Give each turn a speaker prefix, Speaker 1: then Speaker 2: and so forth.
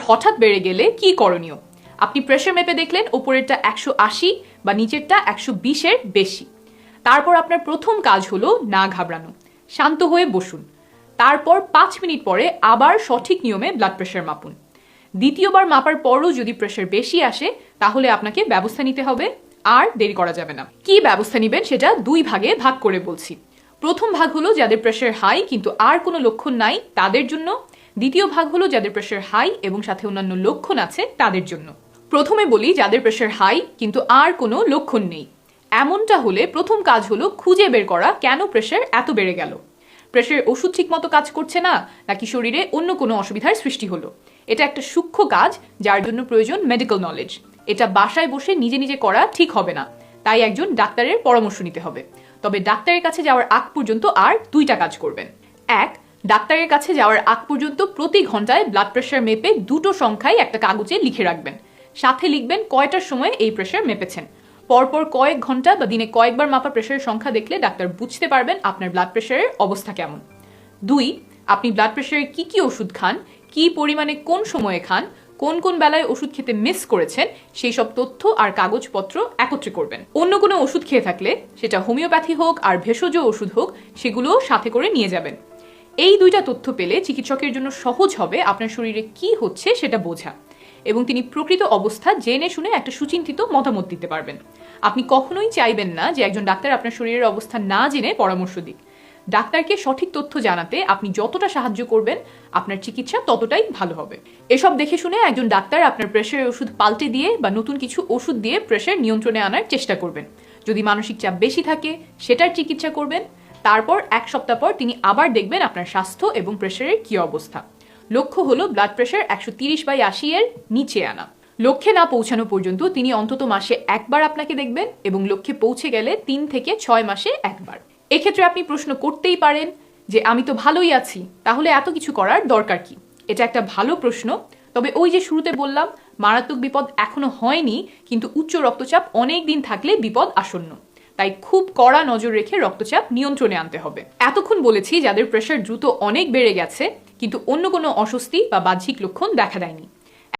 Speaker 1: হঠাৎ বেড়ে গেলে কি করণীয়? আপনি প্রেশার মেপে দেখলেন উপরেরটা 180 বা নিচেরটা 120-এর বেশি। তারপর আপনার প্রথম কাজ হলো না ঘাবড়ানো, শান্ত হয়ে বসুন। তারপর 5 মিনিট পরে আবার সঠিক নিয়মে ব্লাড প্রেশার মাপুন। দ্বিতীয়বার মাপার পরও যদি প্রেশার বেশি আসে তাহলে আপনাকে ব্যবস্থা নিতে হবে, আর দেরি করা যাবে না। কি ব্যবস্থা নেবেন সেটা 2 ভাগে ভাগ করে বলছি। প্রথম ভাগ হলো যাদের প্রেশার হাই কিন্তু আর কোনো লক্ষণ নাই তাদের জন্য। দ্বিতীয় ভাগ হলো যাদের প্রেশার হাই এবং সাথে অন্যান্য লক্ষণ আছে তাদের জন্য। প্রথমে বলি যাদের প্রেশার হাই কিন্তু আর কোনো লক্ষণ নেই। এমনটা হলে প্রথম কাজ হলো খুঁজে বের করা কেন প্রেশার এত বেড়ে গেল। প্রেশারের ওষুধ ঠিকমতো কাজ করছে না, নাকি শরীরে অন্য কোনো অসুবিধার সৃষ্টি হলো? এটা একটা সূক্ষ্ম কাজ যার জন্য প্রয়োজন মেডিকেল নলেজ। এটা বাসায় বসে নিজে নিজে করা ঠিক হবে না, তাই একজন ডাক্তারের পরামর্শ নিতে হবে। তবে ডাক্তারের কাছে যাওয়ার আগ পর্যন্ত আর 2টা কাজ করবেন। 1, ডাক্তারের কাছে যাওয়ার আগ পর্যন্ত প্রতি ঘন্টায় ব্লাড প্রেশার মেপে 2টো সংখ্যায় একটা কাগজে লিখে রাখবেন। সাথে লিখবেন কয়টার সময় এই প্রেশার মেপেছেন। পরপর কয়েক ঘন্টা বা দিনে কয়েকবার মাপা প্রেশারের সংখ্যা দেখলে ডাক্তার বুঝতে পারবেন আপনার ব্লাড প্রেশারের অবস্থা কেমন। 2, আপনি ব্লাড প্রেশারের কি কি ওষুধ খান, কি পরিমাণে কোন সময়ে খান, কোন কোন বেলায় ওষুধ খেতে মিস করেছেন, সেই সব তথ্য আর কাগজপত্র একত্রে করবেন। অন্য কোনো ওষুধ খেয়ে থাকলে সেটা হোমিওপ্যাথি হোক আর ভেষজ ওষুধ হোক সেগুলোও সাথে করে নিয়ে যাবেন। এই 2টা তথ্য পেলে চিকিৎসকের জন্য সহজ হবে আপনার শরীরে কি হচ্ছে সেটা বোঝা, এবং তিনি প্রকৃত অবস্থা জেনে শুনে একটা সুচিন্তিত মতামত দিতে পারবেন। আপনি কখনোই চাইবেন না যে একজন ডাক্তার আপনার শরীরের অবস্থা না জেনে পরামর্শ দিক। ডাক্তারকে সঠিক তথ্য জানাতে আপনি যতটা সাহায্য করবেন আপনার চিকিৎসা ততটাই ভালো হবে। এসব দেখে শুনে একজন ডাক্তার আপনার প্রেশারের ওষুধ পাল্টে দিয়ে বা নতুন কিছু ওষুধ দিয়ে প্রেশার নিয়ন্ত্রণে আনার চেষ্টা করবেন। যদি মানসিক চাপ বেশি থাকে সেটার চিকিৎসা করবেন। তারপর 1 সপ্তাহ পর তিনি আবার দেখবেন আপনার স্বাস্থ্য এবং প্রেশারের কি অবস্থা। লক্ষ্য হলো ব্লাড প্রেশার 130/80-এর নিচে আনা। লক্ষ্যে না পৌঁছানো পর্যন্ত তিনি অন্তত মাসে একবার আপনাকে দেখবেন এবং লক্ষ্যে পৌঁছে গেলে 3 থেকে 6 মাসে একবার। এক্ষেত্রে আপনি প্রশ্ন করতেই পারেন যে আমি তো ভালোই আছি, তাহলে এত কিছু করার দরকার কি? এটা একটা ভালো প্রশ্ন। তবে ওই যে শুরুতে বললাম মারাত্মক বিপদ এখনো হয়নি, কিন্তু উচ্চ রক্তচাপ অনেক দিন থাকলে বিপদ আসন্ন। তাই খুব কড়া নজর রেখে রক্তচাপ নিয়ন্ত্রণে আনতে হবে। এতক্ষণ বলেছি যাদের প্রেশার দ্রুত অনেক বেড়ে গেছে কিন্তু অন্য কোনো অস্বস্তি বা বাহ্যিক লক্ষণ দেখা দেয়নি।